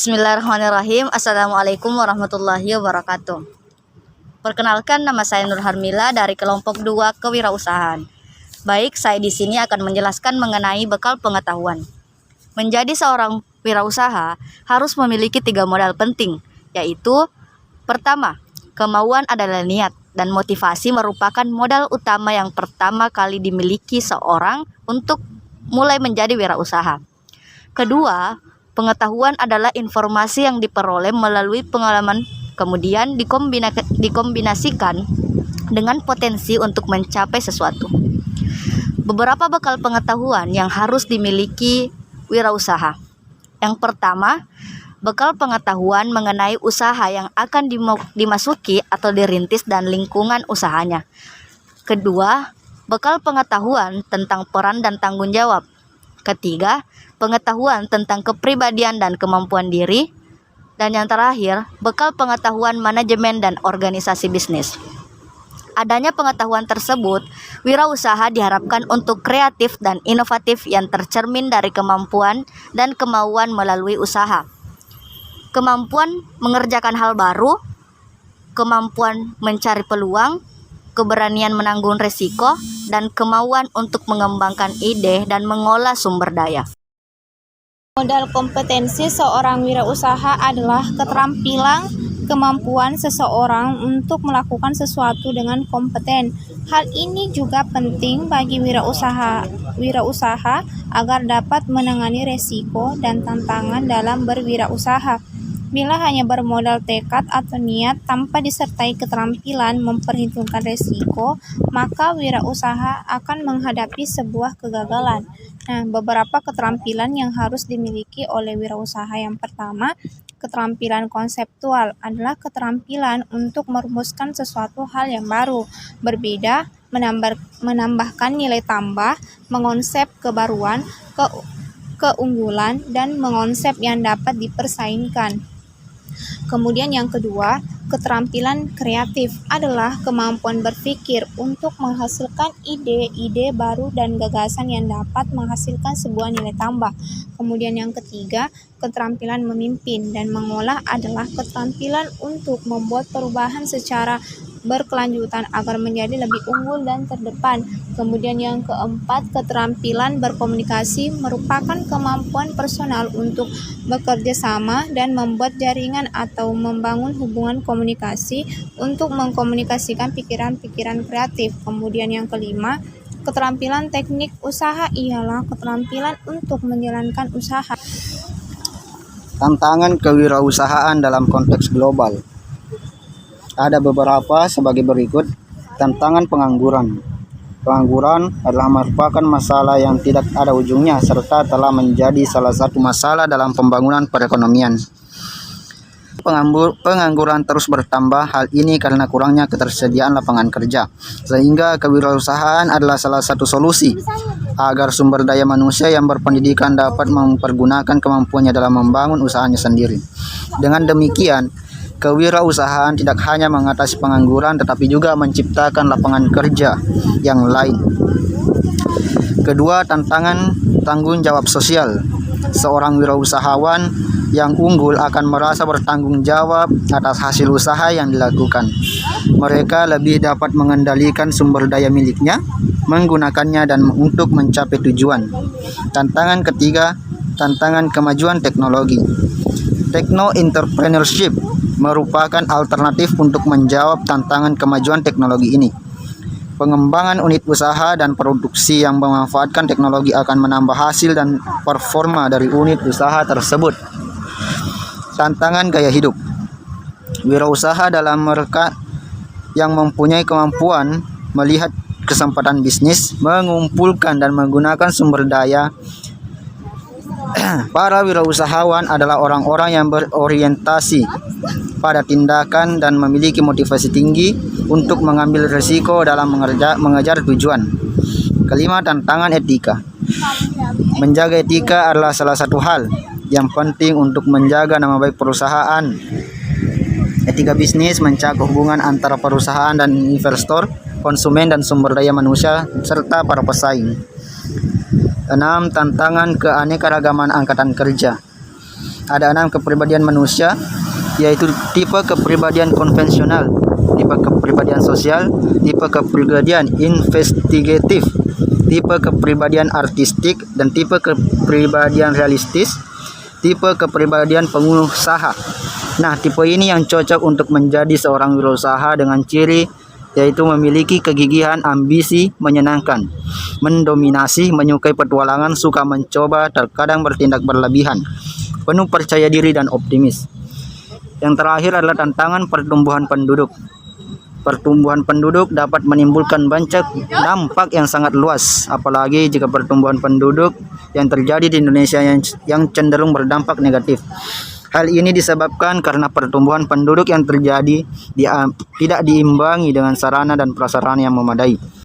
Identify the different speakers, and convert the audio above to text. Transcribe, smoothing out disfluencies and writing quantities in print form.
Speaker 1: Bismillahirrahmanirrahim. Assalamualaikum warahmatullahi wabarakatuh. Perkenalkan, nama saya Nur Harmila dari kelompok 2 kewirausahaan. Baik, saya di sini akan menjelaskan mengenai bekal pengetahuan. Menjadi seorang wirausaha harus memiliki 3 modal penting, yaitu pertama, kemauan adalah niat dan motivasi merupakan modal utama yang pertama kali dimiliki seorang untuk mulai menjadi wirausaha. Kedua, pengetahuan adalah informasi yang diperoleh melalui pengalaman, kemudian dikombinasikan dengan potensi untuk mencapai sesuatu. Beberapa bekal pengetahuan yang harus dimiliki wirausaha. Yang pertama, bekal pengetahuan mengenai usaha yang akan dimasuki atau dirintis dan lingkungan usahanya. Kedua, bekal pengetahuan tentang peran dan tanggung jawab. Ketiga, pengetahuan tentang kepribadian dan kemampuan diri. Dan yang terakhir, bekal pengetahuan manajemen dan organisasi bisnis. Adanya pengetahuan tersebut, wirausaha diharapkan untuk kreatif dan inovatif yang tercermin dari kemampuan dan kemauan melalui usaha. Kemampuan mengerjakan hal baru, kemampuan mencari peluang, keberanian menanggung resiko, dan kemauan untuk mengembangkan ide dan mengolah sumber daya.
Speaker 2: Modal kompetensi seorang wirausaha adalah keterampilan kemampuan seseorang untuk melakukan sesuatu dengan kompeten. Hal ini juga penting bagi wirausaha agar dapat menangani resiko dan tantangan dalam berwirausaha. Bila hanya bermodal tekad atau niat tanpa disertai keterampilan memperhitungkan resiko, maka wirausaha akan menghadapi sebuah kegagalan. Nah, beberapa keterampilan yang harus dimiliki oleh wirausaha. Yang pertama, keterampilan konseptual adalah keterampilan untuk merumuskan sesuatu hal yang baru, berbeda, menambahkan nilai tambah, mengonsep kebaruan, keunggulan, dan mengonsep yang dapat dipersaingkan. Kemudian yang kedua, keterampilan kreatif adalah kemampuan berpikir untuk menghasilkan ide-ide baru dan gagasan yang dapat menghasilkan sebuah nilai tambah. Kemudian yang ketiga, keterampilan memimpin dan mengolah adalah keterampilan untuk membuat perubahan secara berkelanjutan agar menjadi lebih unggul dan terdepan. Kemudian yang keempat, keterampilan berkomunikasi merupakan kemampuan personal untuk bekerja sama dan membuat jaringan atau membangun hubungan komunikasi untuk mengkomunikasikan pikiran-pikiran kreatif. Kemudian yang kelima, keterampilan teknik usaha ialah keterampilan untuk menjalankan usaha.
Speaker 3: Tantangan kewirausahaan dalam konteks global. Ada beberapa sebagai berikut. Tantangan pengangguran. Pengangguran adalah merupakan masalah yang tidak ada ujungnya serta telah menjadi salah satu masalah dalam pembangunan perekonomian. Pengangguran terus bertambah, hal ini karena kurangnya ketersediaan lapangan kerja, sehingga kewirausahaan adalah salah satu solusi agar sumber daya manusia yang berpendidikan dapat mempergunakan kemampuannya dalam membangun usahanya sendiri. Dengan demikian, kewirausahaan tidak hanya mengatasi pengangguran tetapi juga menciptakan lapangan kerja yang lain. Kedua, tantangan tanggung jawab sosial. Seorang wirausahawan yang unggul akan merasa bertanggung jawab atas hasil usaha yang dilakukan. Mereka lebih dapat mengendalikan sumber daya miliknya, menggunakannya dan untuk mencapai tujuan. Tantangan ketiga, tantangan kemajuan teknologi. Techno-entrepreneurship merupakan alternatif untuk menjawab tantangan kemajuan teknologi ini. Pengembangan unit usaha dan produksi yang memanfaatkan teknologi akan menambah hasil dan performa dari unit usaha tersebut. Tantangan gaya hidup. Wirausaha dalam mereka yang mempunyai kemampuan melihat kesempatan bisnis, mengumpulkan dan menggunakan sumber daya. Para wirausahawan adalah orang-orang yang berorientasi pada tindakan dan memiliki motivasi tinggi untuk mengambil risiko dalam mengejar tujuan. Kelima, tantangan etika. Menjaga etika adalah salah satu hal yang penting untuk menjaga nama baik perusahaan. Etika bisnis mencakup hubungan antara perusahaan dan investor, konsumen dan sumber daya manusia, serta para pesaing. 6. Tantangan keanekaragaman angkatan kerja. ada 6 kepribadian manusia, yaitu tipe kepribadian konvensional, tipe kepribadian sosial, tipe kepribadian investigatif, tipe kepribadian artistik, dan tipe kepribadian realistis, tipe kepribadian pengusaha. Nah, tipe ini yang cocok untuk menjadi seorang wirausaha dengan ciri yaitu memiliki kegigihan, ambisi, menyenangkan, mendominasi, menyukai petualangan, suka mencoba, terkadang bertindak berlebihan, penuh percaya diri dan optimis. Yang terakhir adalah tantangan pertumbuhan penduduk. Pertumbuhan penduduk dapat menimbulkan banyak dampak yang sangat luas, apalagi jika pertumbuhan penduduk yang terjadi di Indonesia yang cenderung berdampak negatif. Hal ini disebabkan karena pertumbuhan penduduk yang terjadi tidak diimbangi dengan sarana dan prasarana yang memadai.